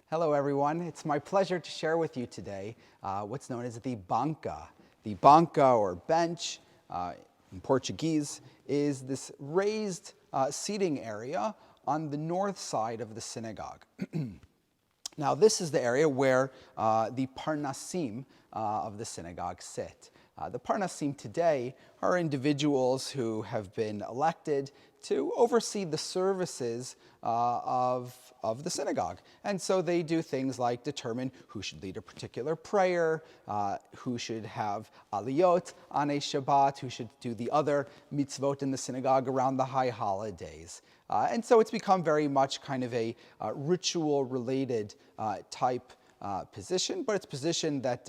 Hello everyone, it's my pleasure to share with you today what's known as the Banca. The Banca, or bench in Portuguese, is this raised seating area on the north side of the synagogue. Now this is the area where the Parnasim of the synagogue sit. The Parnasim today are individuals who have been elected to oversee the services of the synagogue. And so they do things like determine who should lead a particular prayer, who should have aliyot on a Shabbat, who should do the other mitzvot in the synagogue around the high holidays. And so it's become very much kind of a ritual-related type position, but it's a position that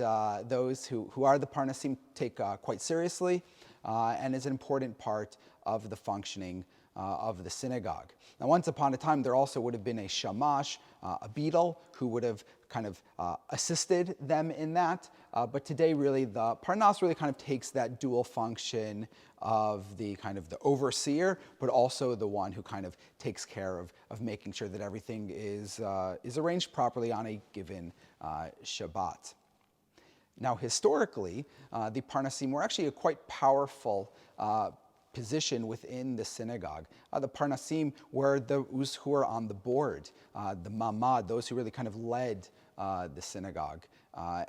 those who are the Parnasim take quite seriously and is an important part of the functioning of the synagogue. Now, once upon a time, there also would have been a shamash, a beadle, who would have kind of assisted them in that. But today, really, the parnas really kind of takes that dual function of the kind of the overseer, but also the one who kind of takes care of making sure that everything is arranged properly on a given Shabbat. Now, historically, the Parnasim were actually a quite powerful position within the synagogue. The Parnasim were those who were on the board, the mamad, those who really kind of led the synagogue,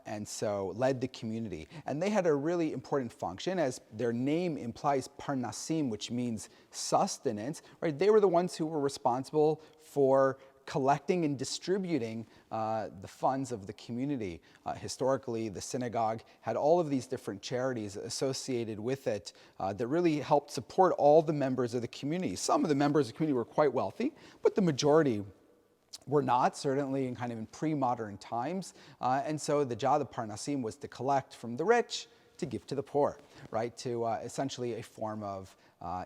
and so led the community. And they had a really important function, as their name implies, Parnasim, which means sustenance, right? They were the ones who were responsible for collecting and distributing the funds of the community. Historically, the synagogue had all of these different charities associated with it that really helped support all the members of the community. Some of the members of the community were quite wealthy, but the majority were not, certainly in kind of in pre-modern times. And so the job of Parnasim was to collect from the rich to give to the poor, right? To essentially a form of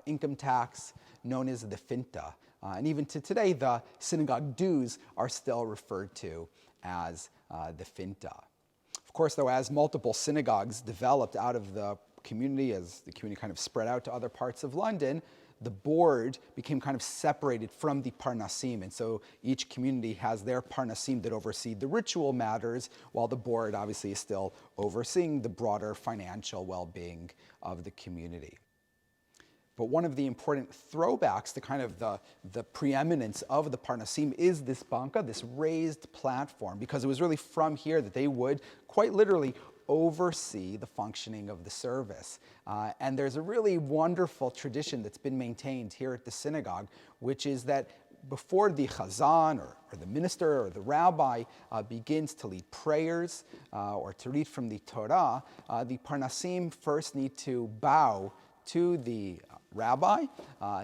income tax known as the finta. And even to today, the synagogue dues are still referred to as the finta. Of course, though, as multiple synagogues developed out of the community, as the community kind of spread out to other parts of London, the board became kind of separated from the Parnasim. And so each community has their Parnasim that oversee the ritual matters, while the board obviously is still overseeing the broader financial well-being of the community. But one of the important throwbacks to kind of the preeminence of the Parnasim is this Banca, this raised platform, because it was really from here that they would quite literally oversee the functioning of the service. And there's a really wonderful tradition that's been maintained here at the synagogue, which is that before the chazan or the minister or the rabbi begins to lead prayers or to read from the Torah, the Parnasim first need to bow to the rabbi,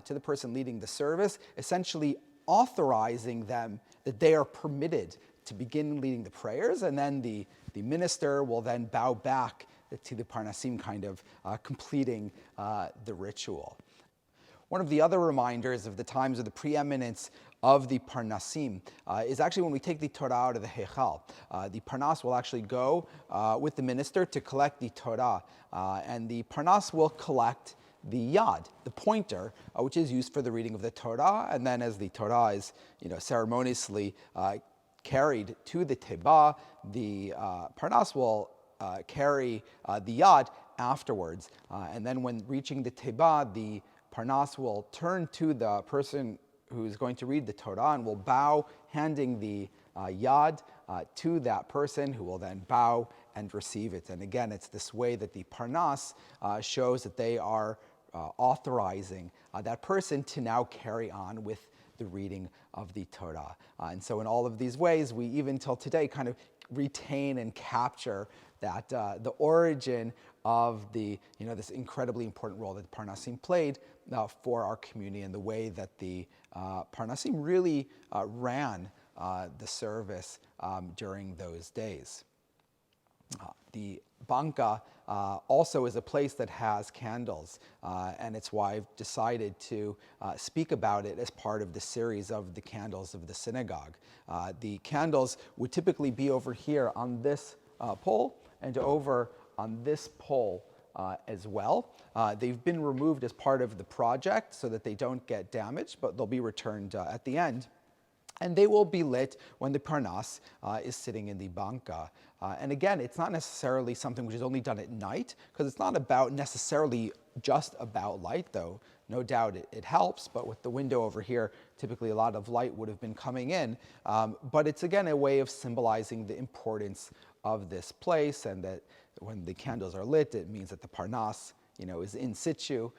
to the person leading the service, essentially authorizing them that they are permitted to begin leading the prayers, and then the minister will then bow back to the Parnasim, kind of completing the ritual. One of the other reminders of the times of the preeminence of the Parnasim is actually when we take the Torah out of the Heichal. The Parnas will actually go with the minister to collect the Torah, and the Parnas will collect the yad, the pointer, which is used for the reading of the Torah, and then as the Torah is, ceremoniously carried to the Teba, the Parnas will carry the yad afterwards, and then when reaching the Teba, the Parnas will turn to the person who's going to read the Torah and will bow, handing the yad to that person, who will then bow and receive it. And again, it's this way that the Parnas shows that they are authorizing that person to now carry on with the reading of the Torah. And so in all of these ways, we even till today kind of retain and capture that the origin of the, this incredibly important role that the Parnasim played for our community, and the way that the Parnasim really ran the service during those days. The Banca also is a place that has candles, and it's why I've decided to speak about it as part of the series of the candles of the synagogue. The candles would typically be over here on this pole and over on this pole as well. They've been removed as part of the project so that they don't get damaged, but they'll be returned at the end. And they will be lit when the parnas is sitting in the banca. And again, it's not necessarily something which is only done at night, because it's not about necessarily just about light, though no doubt it helps, but with the window over here, typically a lot of light would have been coming in. But it's again a way of symbolizing the importance of this place, and that when the candles are lit, it means that the parnas, is in situ,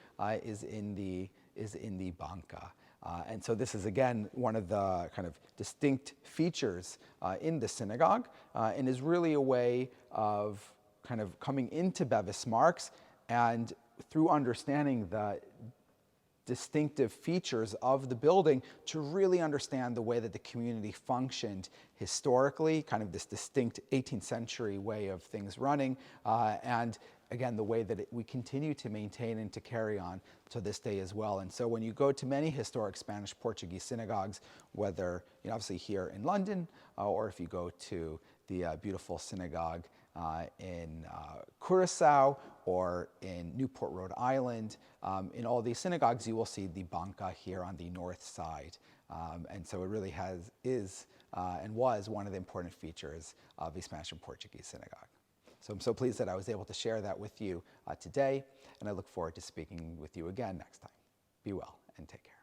is in the banca. And so this is, again, one of the kind of distinct features in the synagogue, and is really a way of kind of coming into Bevis Marks, and through understanding the distinctive features of the building, to really understand the way that the community functioned historically, kind of this distinct 18th century way of things running, and again, the way that we continue to maintain and to carry on to this day as well. And so when you go to many historic Spanish Portuguese synagogues, whether obviously here in London, or if you go to the beautiful synagogue in Curacao or in Newport, Rhode Island, in all these synagogues you will see the banca here on the north side. And so it really is and was one of the important features of the Spanish and Portuguese synagogue. So I'm so pleased that I was able to share that with you today, and I look forward to speaking with you again next time. Be well and take care.